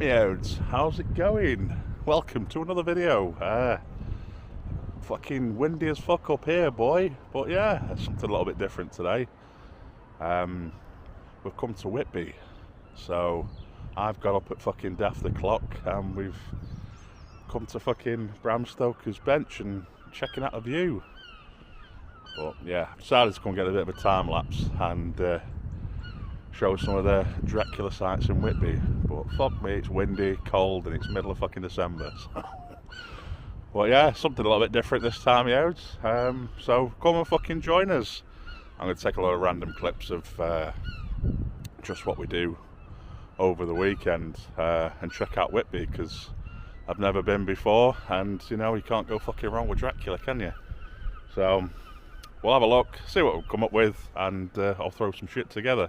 me Owds, how's it going? Welcome to another video. Fucking windy as fuck up here, boy. But yeah, something a little bit different today. We've come to Whitby, so I've got up at fucking daft o'clock and we've come to fucking Bram Stoker's bench and checking out the view. But yeah, I decided to come get a bit of a time lapse and show some of the Dracula sites in Whitby. But fuck me, it's windy, cold, and it's middle of fucking December. So. But yeah, something a little bit different this time, Owds. So come and fucking join us. I'm going to take a lot of random clips of just what we do over the weekend and check out Whitby, because I've never been before, and you know, you can't go fucking wrong with Dracula, can you? So we'll have a look, see what we'll come up with, and I'll throw some shit together.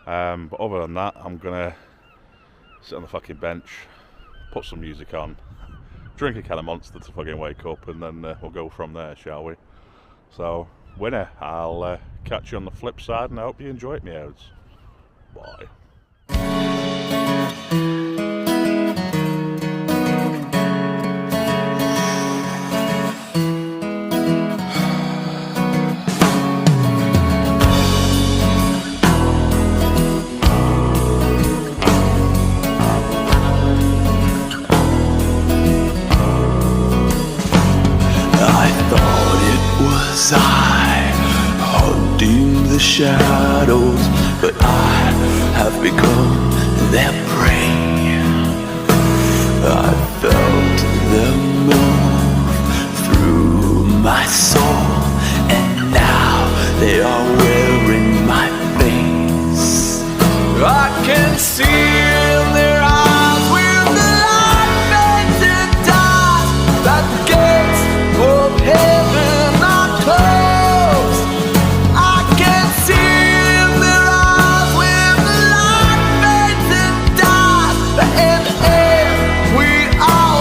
But other than that, I'm gonna sit on the fucking bench, put some music on, drink a can of Monster to fucking wake up, and then we'll go from there, shall we? So, winner, I'll catch you on the flip side, and I hope you enjoy it, me Owds. Bye. I hunting the shadows, but I have become their prey. I felt them move through my soul, and now they are wearing my face. I can see in their eyes with the light fades to die, that the gates of heaven close. I can see in their eyes when the light fades and dies, but in the end we all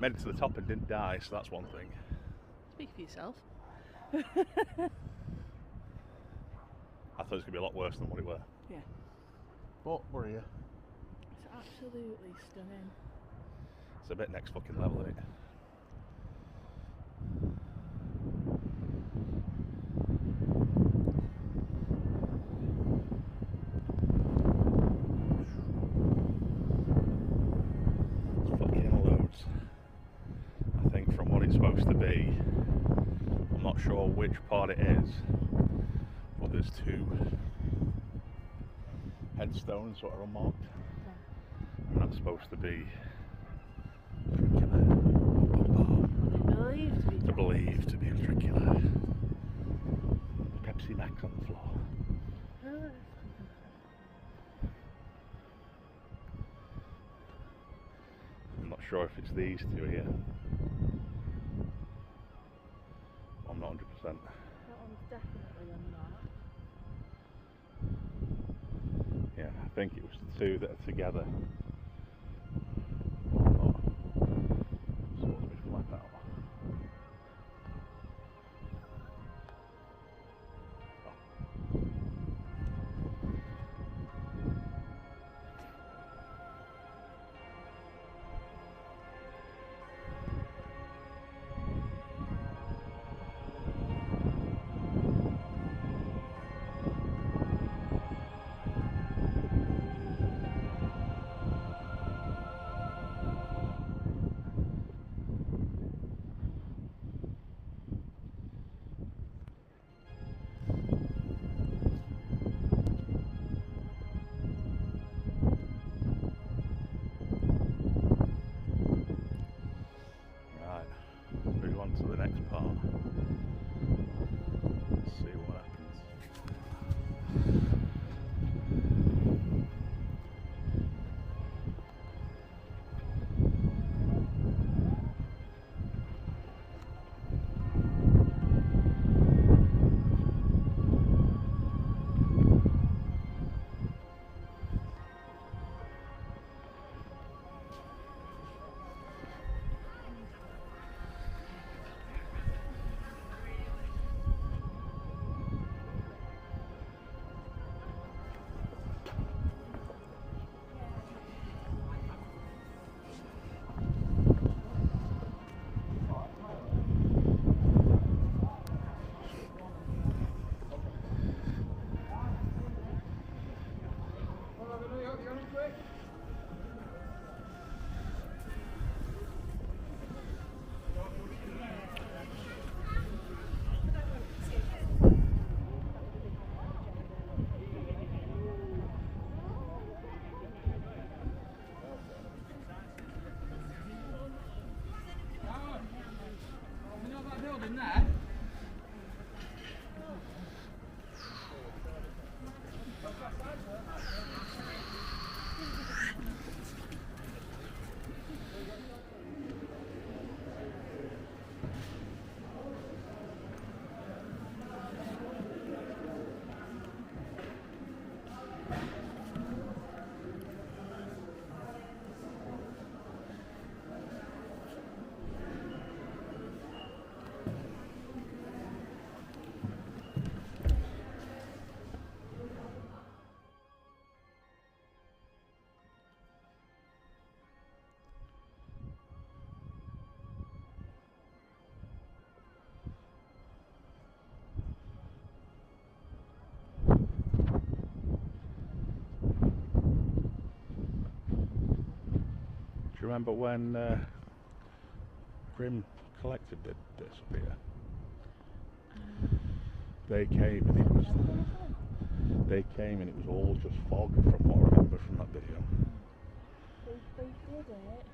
Made it to the top and didn't die, so that's one thing. Speak for yourself. I thought it was going to be a lot worse than what it were. Yeah. But we're here. It's absolutely stunning. It's a bit next fucking level, isn't it? It's fucking loads. I think from what it's supposed to be, I'm not sure which part it is, but there's 2 headstones that are unmarked, and that's supposed to be Dracula. Believed to be Dracula. Pepsi Max on the floor. I'm not sure if it's these 2 here. I'm not 100%. That one's definitely unmarked. Yeah, I think it was the 2 that are together. Sort of be flat out. To the next part. Let's see what happens. you remember when Grim Collective did this up here? They came and it was all just fog from what I remember from that video. They did it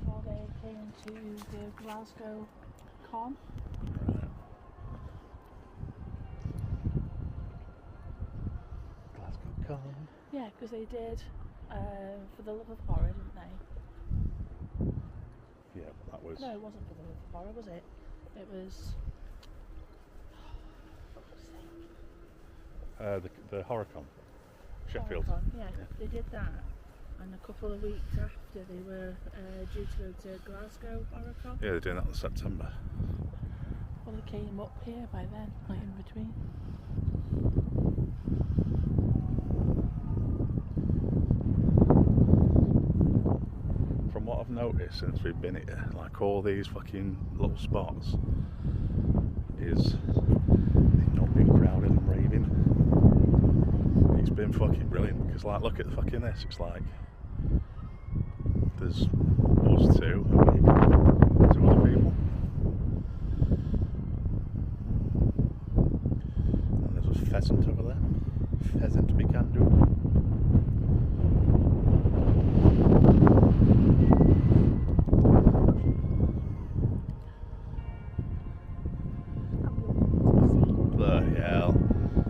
before they came to the Glasgow Con. Right. Glasgow Con. Yeah, because they did For the Love of Horror, didn't they? Yeah, but that was... No, it wasn't For the Love of Horror, was it? It was... the HorrorCon. Sheffield. HorrorCon, yeah, they did that. and a couple of weeks after they were due to go to Glasgow Oracle. Yeah, they're doing that in September. Well, they came up here by then, like in between. From what I've noticed since we've been here, like all these fucking little spots is they've not been crowded and raving. It's been fucking brilliant, because like look at the fucking this, it's like there's us two and maybe two other people. And there's a pheasant over there. Pheasant we can do. Bloody hell.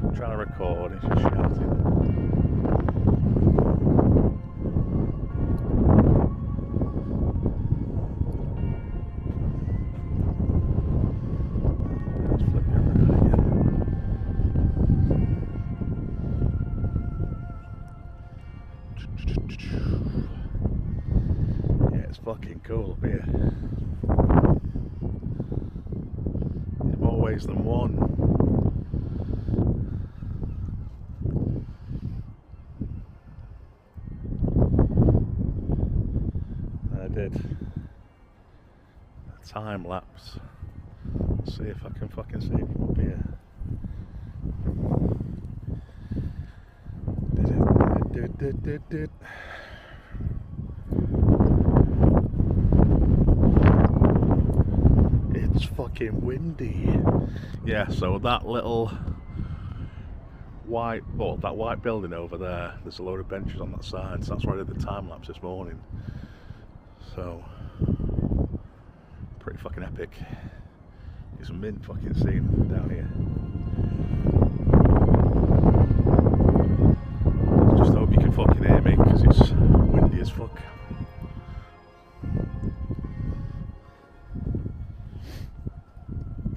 I'm trying to record, it's just shouting. Let's flip the camera around again. Yeah, it's fucking cool up here. In more ways than one. I did a time lapse. Let's see if I can fucking see him up here. Did. It's fucking windy. Yeah, so that little white, well, that white building over there, there's a load of benches on that side, so that's where I did the time lapse this morning. So, pretty fucking epic. It's a mint fucking scene down here. Just hope you can fucking hear me, because it's windy as fuck.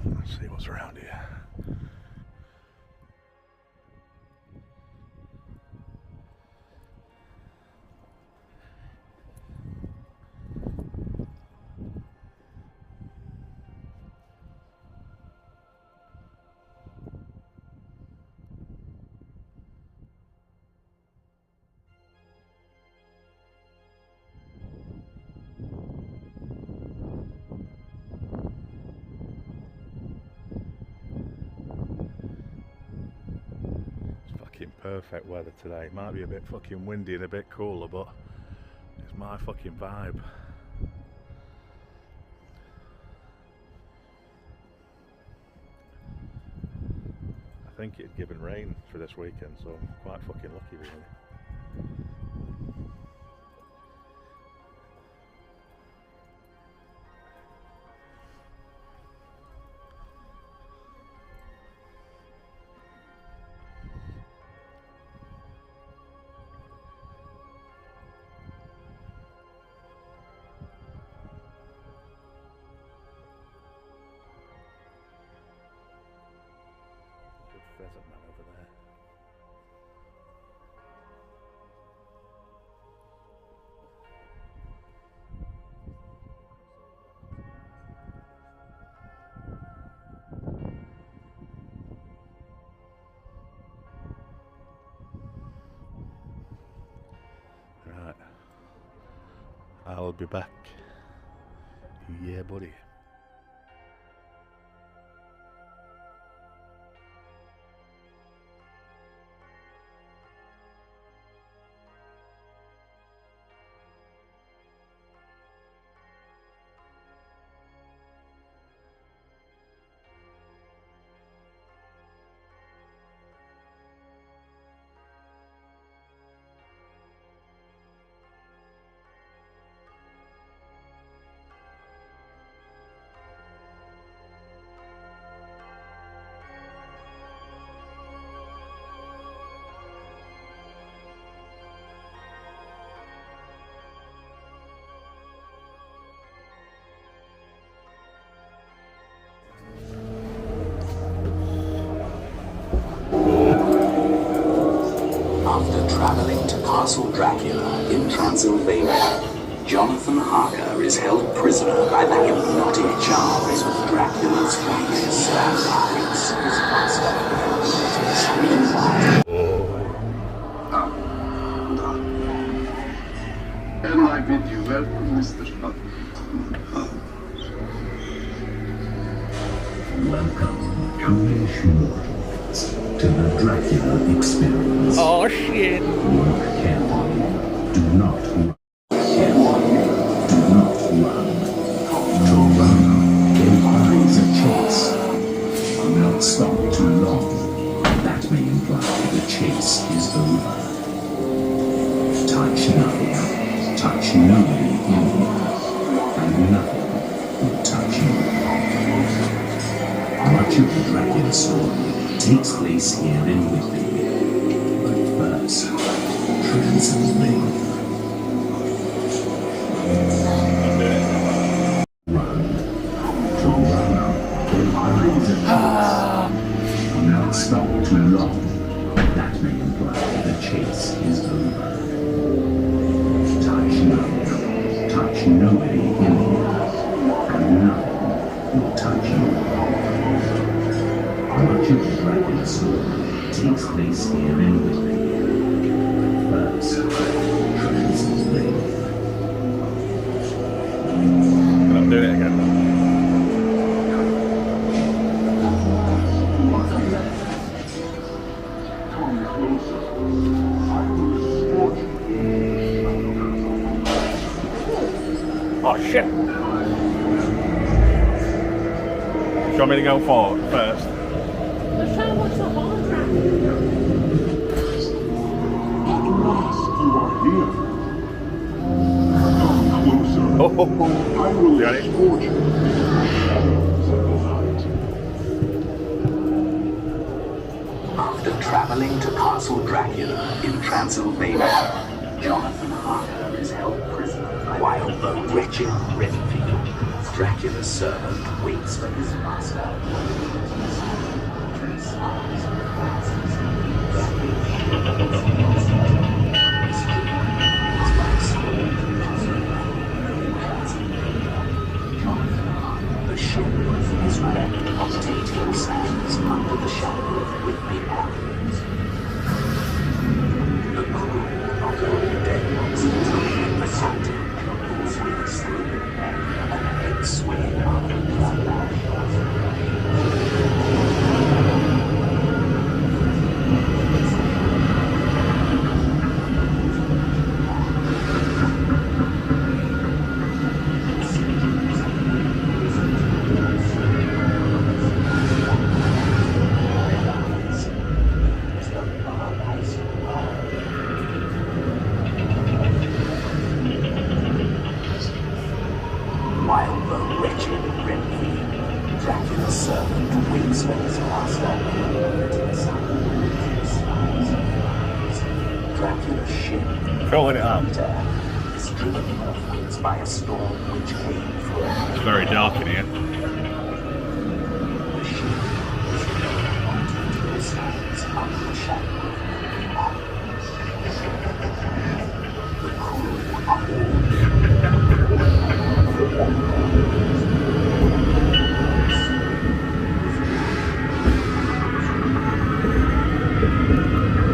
Let's see what's around here. Perfect weather today. Might be a bit fucking windy and a bit cooler, but it's my fucking vibe. I think it'd given rain for this weekend, so I'm quite fucking lucky really. Pheasant man over there. Right. I'll be back. Yeah, buddy. After traveling to Castle Dracula in Transylvania, Jonathan Harker is held prisoner by the hypnotic charms of Dracula's furious And I bid you welcome, Mr. Harker. Welcome, foolish mortals, to the Dracula Experience. Oh shit! Walk carefully. Do not run. Carefully. Do not run. To run implies a chase. Do not stop too long. That may imply the chase is over. Touch nothing. Touch nobody in here. And nothing will touch you. Much of the Dracula story takes place here in Whitby, but first, Transylvania. Run. To run. Implies a chase. Do not stop too long. That may imply the chase is over. Touch nothing. Touch nobody in here, and nothing will touch you. Much of the Dracula story takes place here in Whitby. First, Transylvania. I'm doing it again. Oh shit! Do you want me to go forward first? Let's try and watch the hologram. Oh, ho, ho. Got it? After traveling to Castle Dracula in Transylvania, Jonathan Harker is held prisoner while the wretched Renfield, Dracula's servant, waits for his master. The ship is wrecked on Tatio sands under the shadow of Whitby Abbey. The crew of all dead monsters presented Goolsby sleeping and head swinging under the lash. While the wretched Renfield, Dracula's servant, waits for his master, Dracula's ship, Filling it up. is driven northwards by a storm which came from It's very dark in here. the ship is driven on Tatio sands under the shadow of Whitby Abbey. The crew are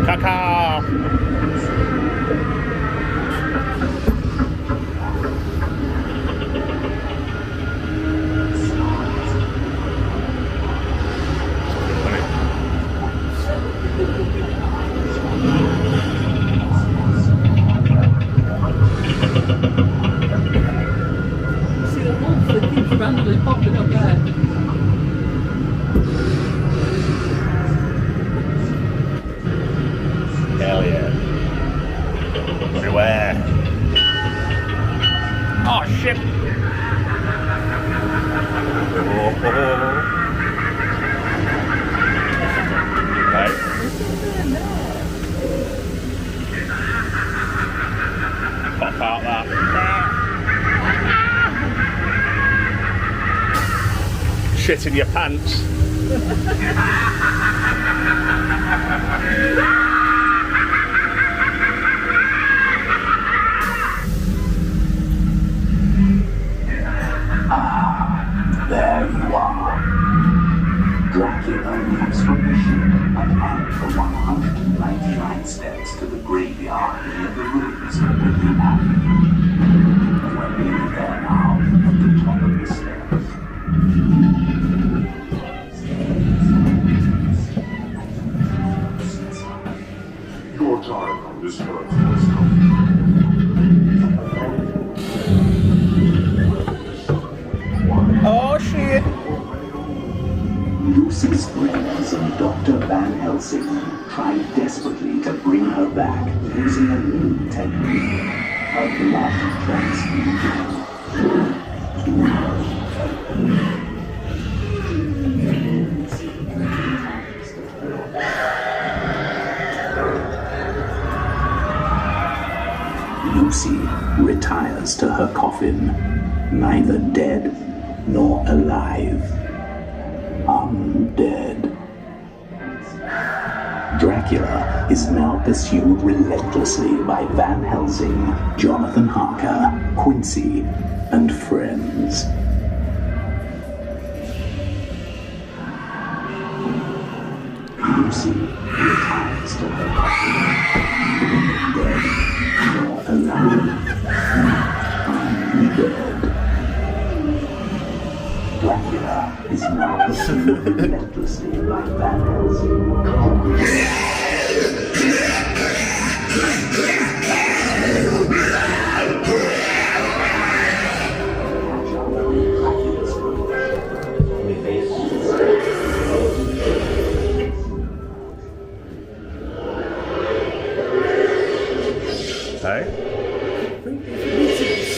Caca! See the wolf that keeps randomly popping up there. Hell yeah. Everywhere. Oh shit! Oh, oh, oh. Right. Pop out that. Shit in your pants. more time on this earth has come. Oh shit! Lucy's friends and Dr. Van Helsing tried desperately to bring her back using a new technique, a blood transfusion. Lucy retires to her coffin, neither dead nor alive. Undead. Dracula is now pursued relentlessly by Van Helsing, Jonathan Harker, Quincy, and friends. Lucy retires to her coffin, dead nor alive. Undead. Dracula is now pursued relentlessly by Van Helsing. Hey?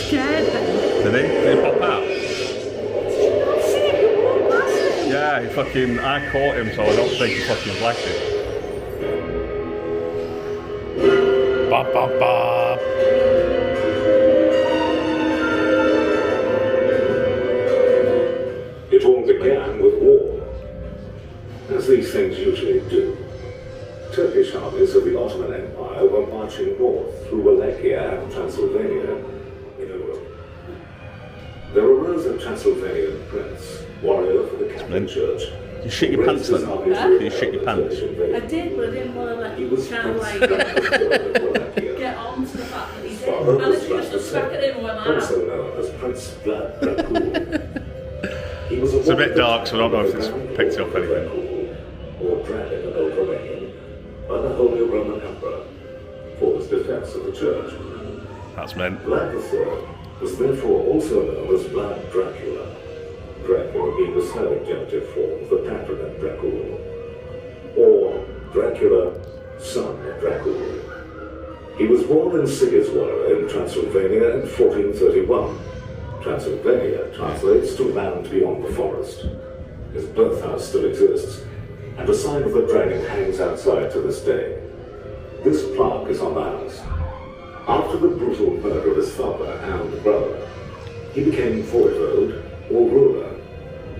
Scared them. Did he? Did he pop out? See, you walk past him. Yeah, he fucking. I caught him, so I don't think he fucking flashed it. Bop, bop, bop. It all began with war, as these things usually do. Turkish armies of the Ottoman Empire were marching north through Wallachia and Transylvania in Europe. There arose a Transylvanian prince, warrior for the Catholic Church. You shit your pants then? Huh? You shit your pants? I did, but I didn't want to let He you was kind of like get on to the fact that he did. I literally just looked back at him and went also like, known as Prince Dracula. He was It's a bit dark, so I don't know if it's picked up anything. Or dragon in Old Romanian, by the Holy Roman Emperor for his defense of the church. That's meant. Vlad III was therefore also known as Vlad Dracula, Dracula being the Slavic genitive form of the patronym Dracul, or Dracula, son of Dracul. He was born in Sigiswara in Transylvania in 1431. Transylvania translates to land beyond the forest. His birthhouse still exists, and a sign of the dragon hangs outside to this day. This plaque is on the house. After the brutal murder of his father and brother, he became voivode or ruler.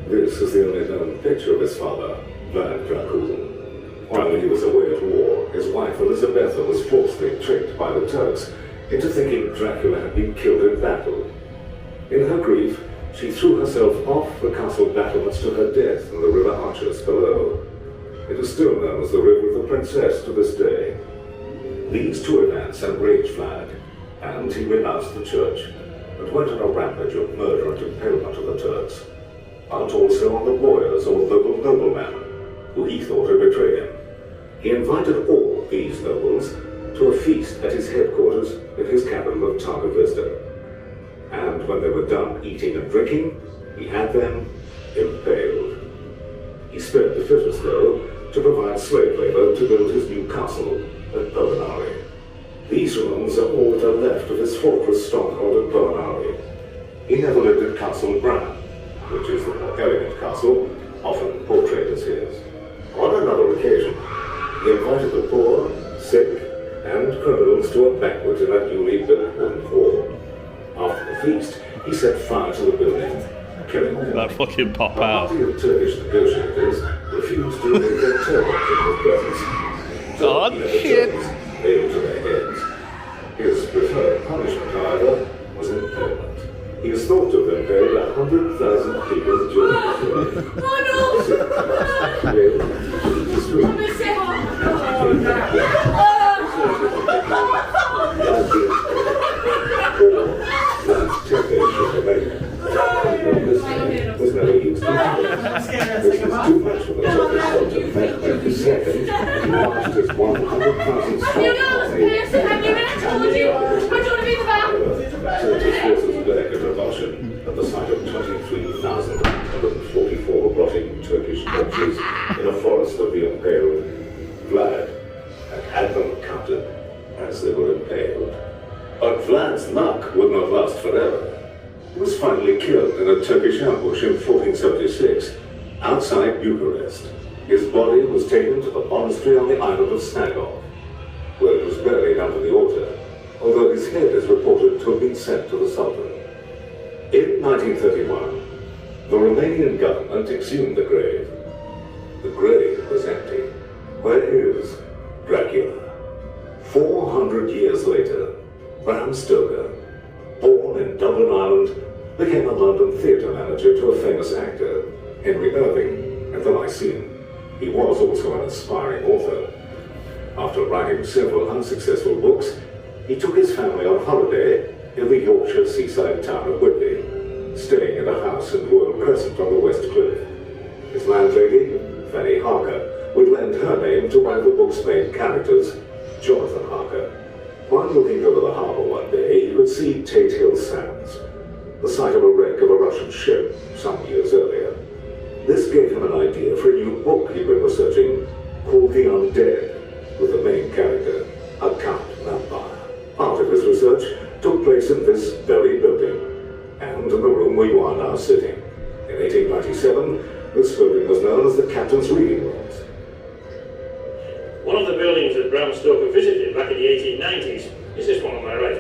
This is the only known picture of his father, Vlad Dracul. While he was away at war, his wife Elizabetha was falsely tricked by the Turks into thinking Dracula had been killed in battle. In her grief, she threw herself off the castle battlements to her death in the river Archers below. It is still known as the River of the Princess to this day. These two events enraged Vlad, and he renounced the church, and went on a rampage of murder and impalement of the Turks, out also on the lawyers or local noblemen, who he thought had betrayed him. He invited all these nobles to a feast at his headquarters in his capital of Targa Vista. And when they were done eating and drinking, he had them impaled. He spared the fittest, though, to provide slave labor to build his new castle at Bovenari. These ruins are all that are left of his fortress stronghold at Bovenari. He never lived in Castle Bram, which is the more elegant castle, often portrayed as his. On another occasion, he invited the poor, sick, and criminals to a banquet in a newly built wooden hall. After the feast, he set fire to the building, killing them. That fucking pop A out. party of Turkish negotiators refused to remove their turbans in his presence. Oh, shit. Nailed to their heads. His preferred punishment, however, was impalement. He is thought to have impaled 100,000 people during his reign. oh no! Let me say was never used to this was too much for the Turkish to make the second and he launched his 100,000 strong army. Turned his forces back in revulsion at the sight of 23,144 rotting Turkish corpses in a forest of the impaled. Vlad had them counted as they were impaled. But Vlad's luck would not last forever. He was finally killed in a Turkish ambush in 1476 outside Bucharest. His body was taken to the monastery on the island of Snagov, where it was buried under the altar, although his head is reported to have been sent to the Sultan. In 1931, the Romanian government exhumed the grave. The grave was empty. Where is Dracula? 400 years later, Bram Stoker, born in Dublin, Ireland, became a London theatre manager to a famous actor, Henry Irving, at the Lyceum. He was also an aspiring author. After writing several unsuccessful books, he took his family on holiday in the Yorkshire seaside town of Whitby, staying in a house in Royal Crescent on the West Cliff. His landlady, Fanny Harker, would lend her name to one of the book's main characters, Jonathan Harker. While looking over the harbour one day, he could see Tate Hill Sands, the site of a wreck of a Russian ship some years earlier. This gave him an idea for a new book he'd been researching called The Undead, with the main character, a Count Vampire. Part of his research took place in this very building, and in the room where you are now sitting. In 1897, this building was known as the Captain's Reading Rooms. One of the buildings that Bram Stoker visited back in the 1890s is this one on my right.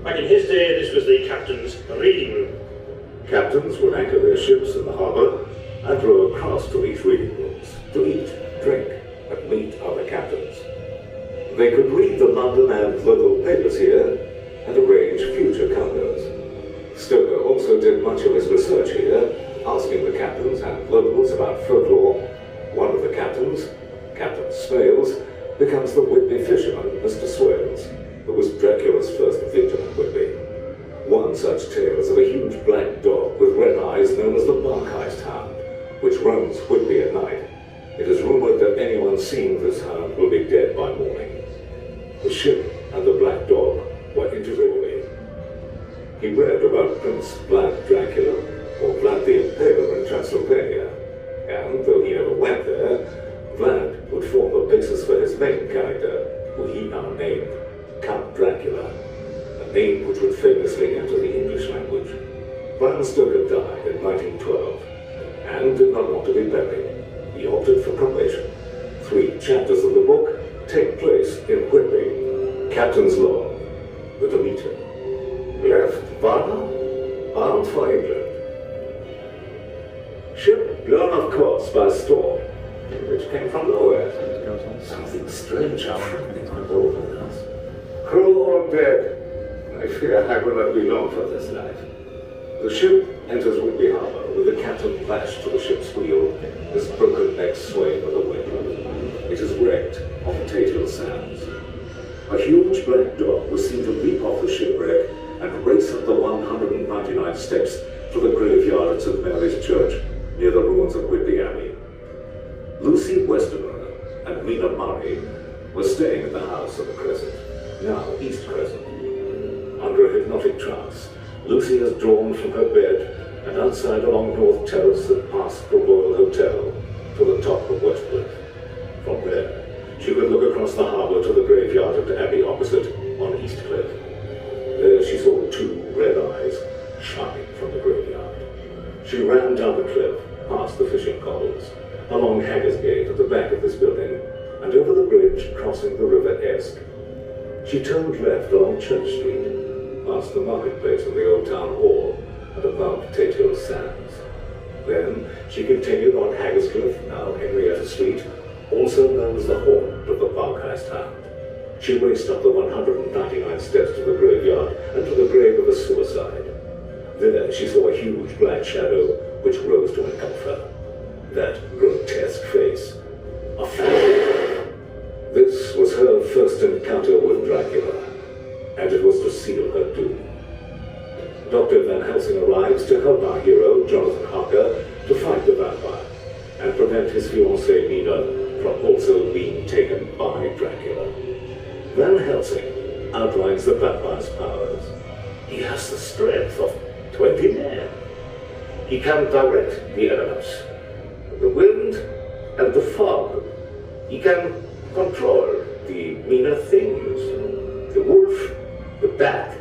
Back in his day, this was the Captain's Reading Room. Captains would anchor their ships in the harbour and row across to these reading rooms to eat, drink, and meet other captains. They could read the London and local papers here and arrange future condos. Stoker also did much of his research here, asking the captains and locals about folklore. One of the captains, Captain Smales, becomes the Whitby fisherman, Mr. Swales, who was Dracula's first victim at Whitby. One such tale is of a huge black dog with red eyes known as the Barkheist Hound, which roams Whitby at night. It is rumoured that anyone seeing this hound will be dead by morning. The ship and the black dog were interviewed. He read about Prince Vlad Dracula, or Vlad the Impaler in Transylvania, and though he never went there, Vlad would form the basis for his main character, who he now named Count Dracula, a name which would famously enter the English language. Bram Stoker died in 1912, and did not want to be buried. He opted for cremation. 3 chapters of the book take place in Whitby. Captain's Log, the Demeter. Left Varna, bound for England. Ship blown off course by a storm, which came from nowhere. Something strange happened over us. Crew all dead. I fear I will not be long for this life. The ship enters Whitby Harbour with the captain lashed to the ship's wheel, his broken neck swaying with the wind. It is wrecked on Tate Hill Sands. A huge black dog was seen to leap off the shipwreck and race up the 199 steps to the graveyard at St. Mary's Church near the ruins of Whitby Abbey. Lucy Westerner and Mina Murray were staying in the house of the Crescent, now East Crescent. Under a hypnotic trance, Lucy is drawn from her bed and outside along North Terrace and past the Royal Hotel to the top of West Cliff. From there, she could look across the harbour to the graveyard at the Abbey opposite on East Cliff. There she saw 2 red eyes shining from the graveyard. She ran down the cliff, past the fishing cobbles, along Hagger's Gate at the back of this building, and over the bridge crossing the River Esk. She turned left along Church Street, past the marketplace and the Old Town Hall, and above Tate Hill Sands. Then she continued on Hagger's Cliff, now Henrietta Street, also known as the haunt of the Barkheist Hound. She raced up the 199 steps to the graveyard and to the grave of a suicide. There she saw a huge black shadow which rose to engulf her. That grotesque face, a figure. This was her first encounter with Dracula, and it was to seal her doom. Dr. Van Helsing arrives to help our hero, Jonathan Harker, to fight the vampire and prevent his fiancée Nina from also being taken by Dracula. Van Helsing outlines the vampire's powers. He has the strength of 20 men. He can direct the elements, the wind and the fog. He can control the meaner things, the wolf, the bat,